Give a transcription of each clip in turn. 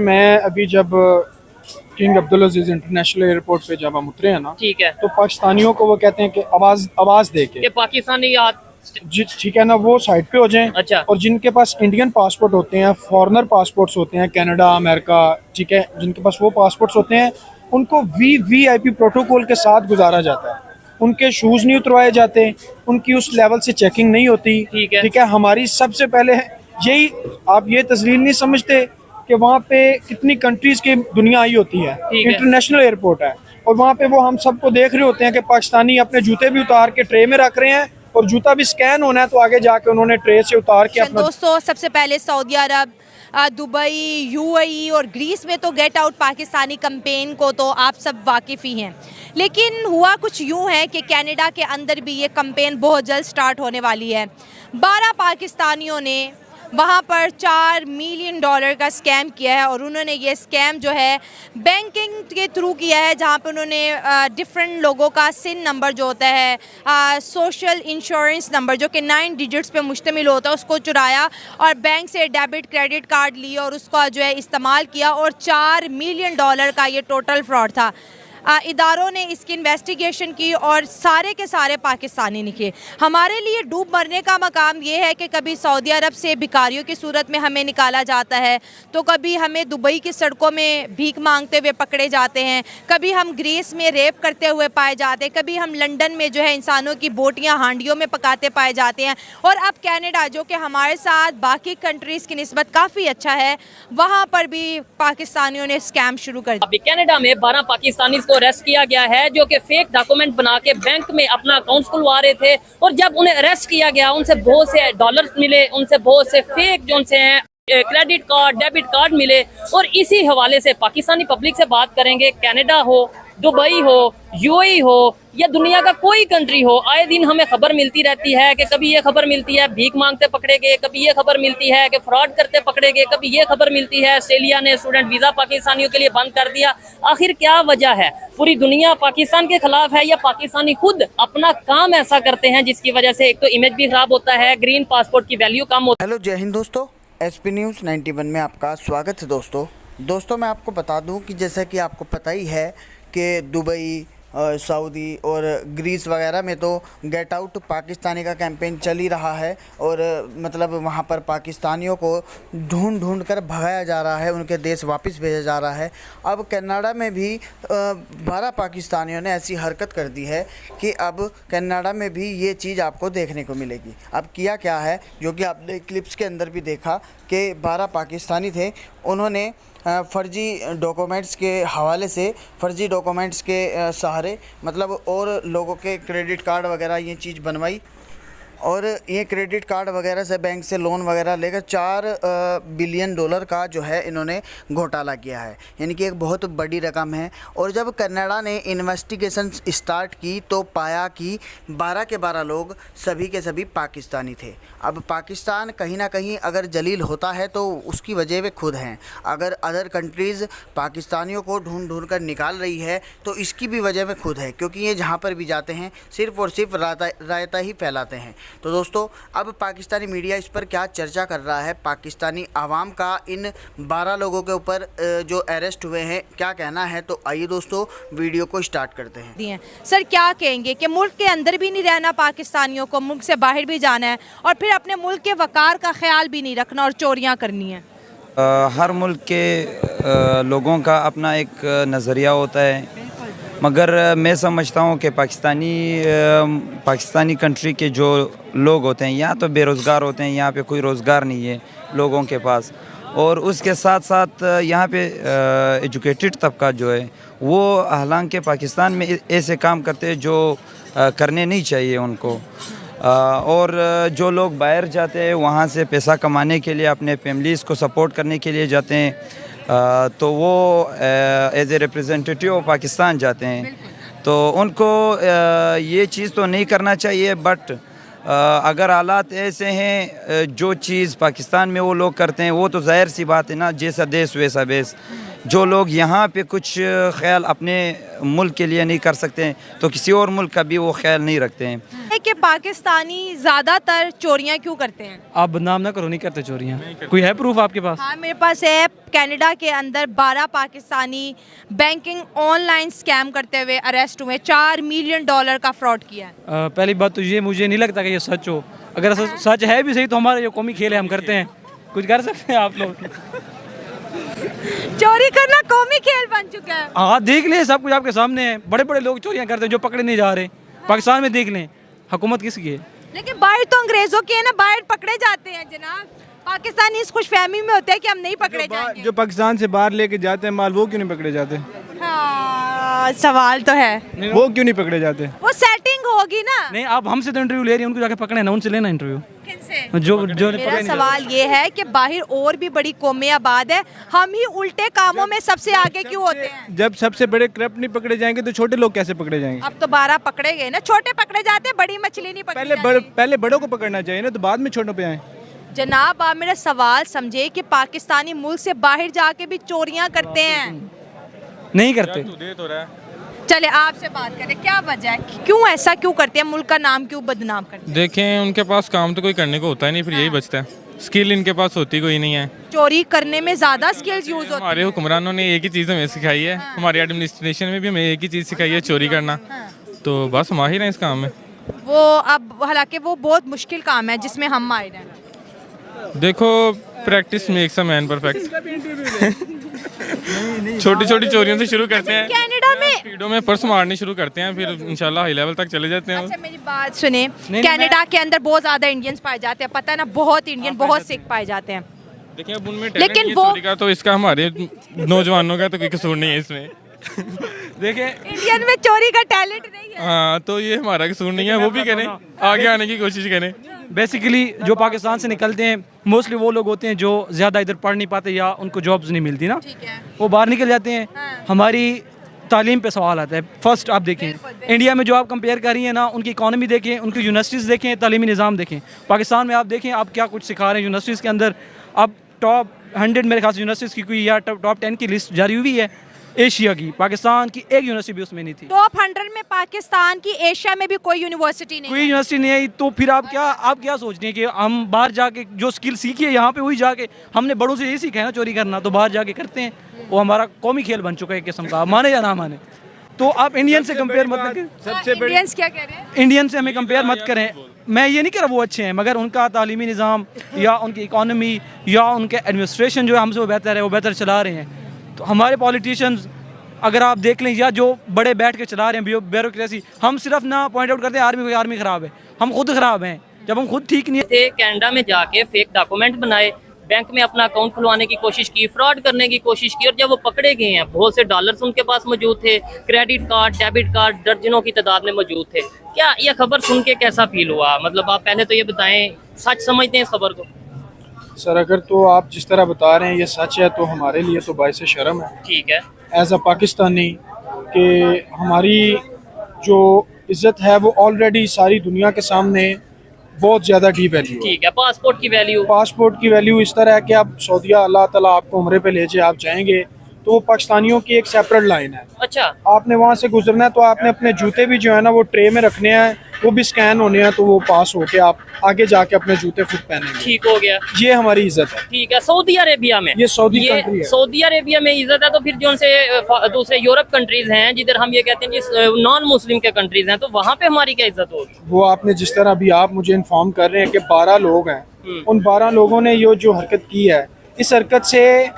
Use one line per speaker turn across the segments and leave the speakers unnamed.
मैं अभी जब किंग अब्दुल अजीज इंटरनेशनल एयरपोर्ट पे जब हम उतरे हैं ना,
ठीक है,
तो पाकिस्तानियों को वो कहते हैं कि आवाज आवाज दे के
ये पाकिस्तानी
ठीक है ना, वो साइड पे हो जाएं।
अच्छा।
और जिनके पास इंडियन पासपोर्ट होते हैं, फॉरेनर पासपोर्ट्स होते हैं, कनाडा, अमेरिका, ठीक है, जिनके पास वो पासपोर्ट्स होते हैं, उनको वीवीआईपी प्रोटोकॉल के साथ गुजारा जाता है। उनके शूज़ नहीं उतरवाए जाते, उनकी उस लेवल से चेकिंग नहीं होती।
ठीक है।
ठीक है, हमारी सबसे पहले यही, आप ये तस्लील नहीं समझते कि वहाँ पे कितनी कंट्रीज़ की दुनिया आई होती है।
ठीक है।
इंटरनेशनल एयरपोर्ट है और वहाँ पे वो हम सबको देख रहे होते हैं कि पाकिस्तानी अपने जूते भी उतार के ट्रे में रख रहे हैं और जूता भी स्कैन होना है तो आगे जाके उन्होंने ट्रे से उतार के अपना।
दोस्तों, सबसे पहले सऊदी अरब, दुबई, यूएई और ग्रीस में तो गेट आउट पाकिस्तानी कैंपेन को तो आप सब वाकिफ़ ही हैं, लेकिन हुआ कुछ यूँ है कि कनाडा के अंदर भी ये कैंपेन बहुत जल्द स्टार्ट होने वाली है। 12 पाकिस्तानियों ने वहाँ पर $4 मिलियन का स्कैम किया है और उन्होंने ये स्कैम जो है बैंकिंग के थ्रू किया है, जहाँ पे उन्होंने डिफरेंट लोगों का सिन नंबर जो होता है, सोशल इंश्योरेंस नंबर जो कि 9 डिजिट्स पे मुश्तमिल होता है, उसको चुराया और बैंक से डेबिट क्रेडिट कार्ड लिया और उसका जो है इस्तेमाल किया और $4 मिलियन का ये टोटल फ्रॉड था। इदारों ने इसकी इन्वेस्टिगेशन की और सारे के सारे पाकिस्तानी निकले। हमारे लिए डूब मरने का मकाम ये है कि कभी सऊदी अरब से भिखारियों की सूरत में हमें निकाला जाता है, तो कभी हमें दुबई की सड़कों में भीख मांगते हुए पकड़े जाते हैं, कभी हम ग्रीस में रेप करते हुए पाए जाते हैं, कभी हम लंदन में जो है इंसानों की बोटियाँ हांडियों में पकाते पाए जाते हैं, और अब कनाडा जो कि हमारे साथ बाकी कंट्रीज़ की निस्बत काफ़ी अच्छा है, वहाँ पर भी पाकिस्तानियों ने स्कैम शुरू कर दिया।
अभी कनाडा में 12 पाकिस्तानी को अरेस्ट किया गया है जो कि फेक डॉक्यूमेंट बना के बैंक में अपना अकाउंट खुलवा रहे थे, और जब उन्हें अरेस्ट किया गया उनसे बहुत से डॉलर्स मिले, उनसे बहुत से फेक जो उनसे हैं क्रेडिट कार्ड, डेबिट कार्ड मिले। और इसी हवाले से पाकिस्तानी पब्लिक से बात करेंगे। कनाडा हो, दुबई हो, यूएई हो या दुनिया का कोई कंट्री हो, आए दिन हमें खबर मिलती रहती है कि कभी ये खबर मिलती है भीख मांगते पकड़े गए, कभी ये खबर मिलती है कि फ्रॉड करते पकड़े गए, कभी ये खबर मिलती है ऑस्ट्रेलिया ने स्टूडेंट वीज़ा पाकिस्तानियों के लिए बंद कर दिया। आखिर क्या वजह है? पूरी दुनिया पाकिस्तान के खिलाफ है या पाकिस्तानी खुद अपना काम ऐसा करते हैं जिसकी वजह से एक तो इमेज भी खराब होता है, ग्रीन पासपोर्ट की वैल्यू कम होती है।
हेलो, जय हिंद दोस्तों, एसपी न्यूज़ 91 में आपका स्वागत है। दोस्तों मैं आपको बता दूं कि जैसा कि आपको पता ही है कि दुबई, सऊदी और ग्रीस वगैरह में तो गेट आउट पाकिस्तानी का कैंपेन चल ही रहा है, और मतलब वहाँ पर पाकिस्तानियों को ढूंढ कर भगाया जा रहा है, उनके देश वापस भेजा जा रहा है। अब कनाडा में भी 12 पाकिस्तानियों ने ऐसी हरकत कर दी है कि अब कनाडा में भी ये चीज़ आपको देखने को मिलेगी। अब किया क्या है, जो कि आपने क्लिप्स के अंदर भी देखा कि 12 पाकिस्तानी थे, उन्होंने फर्जी डॉक्यूमेंट्स के हवाले से, फर्जी डॉक्यूमेंट्स के सहारे, मतलब और लोगों के क्रेडिट कार्ड वगैरह ये चीज़ बनवाई, और ये क्रेडिट कार्ड वगैरह से बैंक से लोन वगैरह लेकर $4 बिलियन का जो है इन्होंने घोटाला किया है, यानी कि एक बहुत बड़ी रकम है। और जब कनाडा ने इन्वेस्टिगेशन स्टार्ट की तो पाया कि 12 के 12 लोग सभी के सभी पाकिस्तानी थे। अब पाकिस्तान कहीं ना कहीं अगर जलील होता है तो उसकी वजह वे खुद हैं। अगर अदर कंट्रीज़ पाकिस्तानियों को ढूंढ कर निकाल रही है तो इसकी भी वजह वे खुद है, क्योंकि ये जहाँ पर भी जाते हैं सिर्फ़ और सिर्फ रायता ही फैलाते हैं। तो दोस्तों, अब पाकिस्तानी मीडिया इस पर क्या चर्चा कर रहा है, पाकिस्तानी आवाम का इन 12 लोगों के ऊपर जो अरेस्ट हुए हैं क्या कहना है, तो आइए दोस्तों वीडियो को स्टार्ट करते हैं।
सर, क्या कहेंगे कि मुल्क के अंदर भी नहीं रहना पाकिस्तानियों को, मुल्क से बाहर भी जाना है और फिर अपने मुल्क के वक़ार का ख्याल भी नहीं रखना और चोरियाँ करनी है?
हर मुल्क के लोगों का अपना एक नज़रिया होता है, मगर मैं समझता हूँ कि पाकिस्तानी कंट्री के जो लोग होते हैं यहाँ तो बेरोज़गार होते हैं, यहाँ पे कोई रोज़गार नहीं है लोगों के पास, और उसके साथ साथ यहाँ पे एजुकेटेड तबका जो है वो हालांकि पाकिस्तान में ऐसे काम करते हैं जो करने नहीं चाहिए उनको, और जो लोग बाहर जाते हैं वहाँ से पैसा कमाने के लिए, अपने फैमिलीज़ को सपोर्ट करने के लिए जाते हैं, तो वो as a representative of Pakistan जाते हैं, तो उनको ये चीज़ तो नहीं करना चाहिए। बट अगर हालात ऐसे हैं, जो चीज़ पाकिस्तान में वो लोग करते हैं वो तो ज़ाहिर सी बात है ना, जैसा देश वैसा बेस। जो लोग यहाँ पे कुछ ख्याल अपने मुल्क के लिए नहीं कर सकते हैं तो किसी और मुल्क का भी वो ख्याल नहीं रखते हैं।
कि पाकिस्तानी ज़्यादातर चोरियां क्यों करते हैं?
आप बदनाम ना करो, नहीं करते चोरियां। कोई है प्रूफ आपके पास?
हाँ, मेरे पास है। कनाडा के अंदर 12 पाकिस्तानी बैंकिंग ऑनलाइन स्कैम करते हुए अरेस्ट हुए, $4 मिलियन का फ्रॉड किया है।
पहली बात तो ये मुझे नहीं लगता कि ये सच हो। अगर सच है भी सही तो हमारा जो कौमी खेल है हम करते हैं, कुछ कर सकते हैं आप लोग।
चोरी करना कौमी खेल बन चुका है।
हाँ, देख लें, सब कुछ आपके सामने है। बड़े बड़े लोग चोरियां करते हैं जो पकड़े नहीं जा रहे। पाकिस्तान में देख लें, हुकूमत किसकी है?
लेकिन बाहर तो अंग्रेजों के है ना, बाहर पकड़े जाते हैं जनाब। पाकिस्तानी इस खुशफहमी में होता है कि हम नहीं पकड़े जाएंगे।
जो पाकिस्तान से बाहर लेके जाते हैं माल, वो क्यों नहीं पकड़े जाते?
हाँ, सवाल तो है,
वो क्यों नहीं पकड़े जाते?
वो सेटिंग होगी ना।
नहीं, आप हमसे तो इंटरव्यू ले रही हैं, उनको जाके पकड़े ना, उनसे लेना इंटरव्यू।
किनसे?
जो
मेरा सवाल ये है कि बाहर और भी बड़ी कौमें आबाद है, हम ही उल्टे कामों में सबसे आगे क्यों होते हैं?
जब सबसे बड़े करप्ट नहीं पकड़े जाएंगे तो छोटे लोग कैसे पकड़े जाएंगे?
अब तो 12 पकड़े गए ना, छोटे पकड़े जाते हैं, बड़ी मछली नहीं पकड़ी जाती।
पहले बड़ों को पकड़ना चाहिए ना, तो बाद में छोटों पे आए।
जनाब, आप मेरा सवाल समझे कि पाकिस्तानी मुल्क से बाहर जाके भी चोरियां करते हैं।
नहीं करते।
चले आपसे बात करें, क्या वजह है, क्यों ऐसा क्यों करते हैं, मुल्क का नाम क्यों बदनाम करते हैं?
देखें, उनके पास काम तो कोई करने को होता ही नहीं, फिर यही बचता है। स्किल इनके पास होती कोई नहीं है।
चोरी करने में ज्यादा स्किल्स यूज होती
हमारे हुक्मरानों ने एक ही चीज़ हमें सिखाई है, हमारी एडमिनिस्ट्रेशन में भी हमें एक ही चीज़ सिखाई है, चोरी करना। तो बस माहिर हैं इस काम में
वो। अब हालांकि वो बहुत मुश्किल काम है जिसमें हम माहिर हैं।
देखो, practice makes a man perfect. छोटी छोटी चोरियों से शुरू करते हैं,
कनाडा में
स्पीडों में पर्स मारने शुरू करते हैं, फिर इंशाल्लाह हाई लेवल तक चले जाते हैं।
अच्छा, मेरी बात सुने, कनाडा के अंदर बहुत ज्यादा इंडियंस पाए जाते हैं, पता है ना, बहुत इंडियन, बहुत सिख पाए जाते हैं।
देखिए, अब उनमें
लेकिन
लेकिन
वो-
चोरी का तो इसका हमारे नौजवानों का तो कोई कसूर नहीं है इसमें।
देखें,
इंडियन में चोरी का टैलेंट नहीं है।
हाँ, तो ये हमारा कसूर नहीं है, वो भी करें, आगे आने की कोशिश करें।
बेसिकली जो पाकिस्तान से निकलते हैं मोस्टली वो लोग होते हैं जो ज़्यादा इधर पढ़ नहीं पाते या उनको जॉब्स नहीं मिलती ना,
ठीक है।
वो बाहर निकल जाते हैं। हमारी तालीम पे सवाल आता है। फर्स्ट आप देखें, इंडिया में जो आप कंपेयर कर रही हैं ना, उनकी इकॉनमी देखें, उनकी यूनिवर्सिटीज़ देखें, तालीमी निज़ाम देखें। पाकिस्तान में आप देखें आप क्या कुछ सिखा रहे हैं यूनिवर्सिटीज़ के अंदर। अब टॉप 100 मेरे ख्याल से यूनिवर्सिटीज़ की कोई या टॉप 10 की लिस्ट जारी हुई है एशिया की, पाकिस्तान की एक यूनिवर्सिटी भी उसमें नहीं थी।
टॉप 100 में पाकिस्तान की, एशिया में भी कोई यूनिवर्सिटी नहीं
कोई
है।
यूनिवर्सिटी नहीं आई, तो फिर आप क्या सोच रहे हैं कि हम बाहर जाके जो स्किल सीखी है यहाँ पे वही जाके, हमने बड़ों से यही सीखा है ना चोरी करना, तो बाहर जाके करते हैं। वो हमारा कौमी खेल बन चुका है एक किस्म का, माने या ना माने। तो आप इंडियन से कंपेयर मत करें,
सबसे इंडियंस क्या कह रहे हैं?
इंडियन से हमें कंपेयर मत करें। मैं ये नहीं कह रहा वो अच्छे हैं, मगर उनका तालीमी निज़ाम या उनकी इकॉनमी या उनके एडमिनिस्ट्रेशन जो है हमसे वो बेहतर है, वो बेहतर चला रहे हैं। तो हमारे पॉलिटिशियंस अगर आप देख लें या जो बड़े बैठ के चला रहे हैं ब्यूरोक्रेसी, हम सिर्फ ना पॉइंट आउट करते हैं आर्मी ख़राब है, हम खुद ख़राब हैं जब हम खुद ठीक नहीं
थे। कनाडा में जाके फेक डॉक्यूमेंट बनाए, बैंक में अपना अकाउंट खुलवाने की कोशिश की, फ्रॉड करने की कोशिश की, और जब वो पकड़े गए हैं बहुत से डॉलर्स उनके पास मौजूद थे, क्रेडिट कार्ड, डेबिट कार्ड दर्जनों की तादाद में मौजूद थे। क्या ये खबर सुन के कैसा फील हुआ? मतलब आप पहले तो ये बताएं, सच समझते हैं इस खबर को?
सर, अगर तो आप जिस तरह बता रहे हैं ये सच है तो हमारे लिए तो बाइस शर्म है
ठीक है,
एज अ पाकिस्तानी, कि हमारी जो इज़्ज़त है वो ऑलरेडी सारी दुनिया के सामने बहुत ज़्यादा डी वैल्यू है।
ठीक है। पासपोर्ट की वैल्यू?
पासपोर्ट की वैल्यू इस तरह है कि आप सऊदीया, अल्लाह ताला आपको उम्रे पे ले जाए, आप जाएंगे तो वो पाकिस्तानियों की एक सेपरेट लाइन है।
अच्छा,
आपने वहाँ से गुजरना है तो आपने अपने जूते भी जो है ना वो ट्रे में रखने हैं, वो भी स्कैन होने हैं, तो वो पास होके आप आगे जाके अपने जूते खुद पहनेंगे।
ठीक हो गया।
ये हमारी इज्जत है।
ठीक है। सऊदी अरेबिया में,
ये सऊदी कंट्री है।
सऊदी अरेबिया में इज्जत है, तो फिर जो उनसे दूसरे यूरोप कंट्रीज हैं जिधर हम ये कहते हैं कि नॉन मुस्लिम के कंट्रीज हैं, तो वहाँ पे हमारी क्या इज्जत होगी?
वो आपने जिस तरह अभी आप मुझे इन्फॉर्म कर रहे हैं कि 12 लोग हैं, उन 12 लोगों ने ये जो हरकत की है, इस हरकत से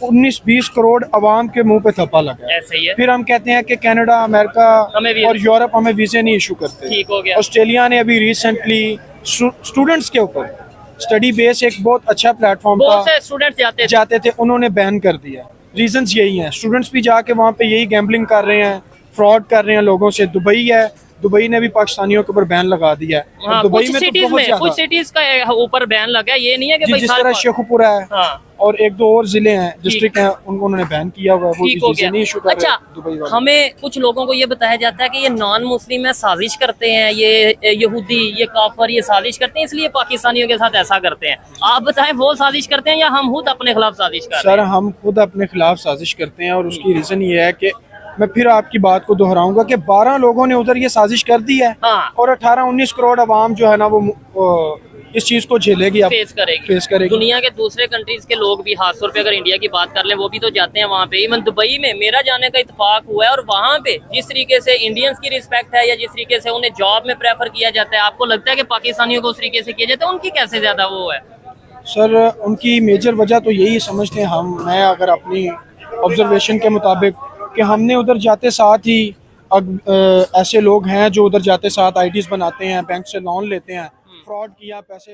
19-20 करोड़ अवाम के मुंह पे थप्पा लगा है।
ऐसे ही है।
फिर हम कहते हैं कि कनाडा, अमेरिका
हमें भी-
और यूरोप हमें वीजे नहीं इशू करते।
ठीक हो गया।
ऑस्ट्रेलिया ने अभी रिसेंटली स्टूडेंट्स के ऊपर स्टडी बेस एक बहुत अच्छा प्लेटफॉर्म
बहुत
था,
से स्टूडेंट
जाते थे, उन्होंने बैन कर दिया। रीजंस यही हैं, स्टूडेंट्स भी जाके वहाँ पे यही गैम्बलिंग कर रहे हैं, फ्रॉड कर रहे हैं लोगों से। दुबई है, दुबई ने भी पाकिस्तानियों के ऊपर बैन लगा दिया है। और
हाँ,
दुबई
कुछ
में तो
सिटीज
बहुत
में,
ज्यादा,
कुछ सिटीज का ऊपर बैन लगा है, ये नहीं है कि
जी,
भाई
जिस
साल
तरह
बाद-
शेखुपुरा है
हाँ,
और एक दो और जिले हैं, डिस्ट्रिक्ट हैं, उनको उन्होंने बैन किया हुआ है, वो
ठीक हो
वीजे नहीं इशू कर
गया।
रहे दुबई
अच्छा,
वाले।
हमें कुछ लोगों को ये बताया जाता है कि ये नॉन मुस्लिम है, साजिश करते हैं, ये यहूदी, ये काफर, ये साजिश करते हैं, इसलिए पाकिस्तानियों के साथ ऐसा करते हैं। आप बताएं, वो साजिश करते हैं या हम खुद अपने खिलाफ साजिश कर रहे
सर,
हैं?
हम खुद अपने खिलाफ साजिश करते हैं, और उसकी रीजन ये है कि मैं फिर आपकी बात को दोहराऊंगा कि 12 लोगों ने उधर ये साजिश कर दी है
हाँ।
और 18-19 करोड़ आवाम जो है ना वो इस चीज को झेलेगी, अब
फेस करेगी। दुनिया के दूसरे कंट्रीज के लोग भी, खासतौर पे अगर इंडिया की बात कर लें, वो भी तो जाते हैं वहाँ पे। इवन दुबई में मेरा जाने का इत्तेफाक हुआ है और वहाँ पे जिस तरीके से इंडियंस की रिस्पेक्ट है या जिस तरीके से उन्हें जॉब में प्रेफर किया जाता है, आपको लगता है कि पाकिस्तानियों को उस तरीके से किया जाता है? उनकी कैसे ज्यादा वो है?
सर उनकी मेजर वजह तो यही समझते हैं मैं अगर अपनी ऑब्जर्वेशन के मुताबिक कि हमने उधर जाते साथ ही ऐसे लोग हैं जो उधर जाते साथ आईडीज बनाते हैं, बैंक से लोन लेते हैं, फ्रॉड किया, पैसे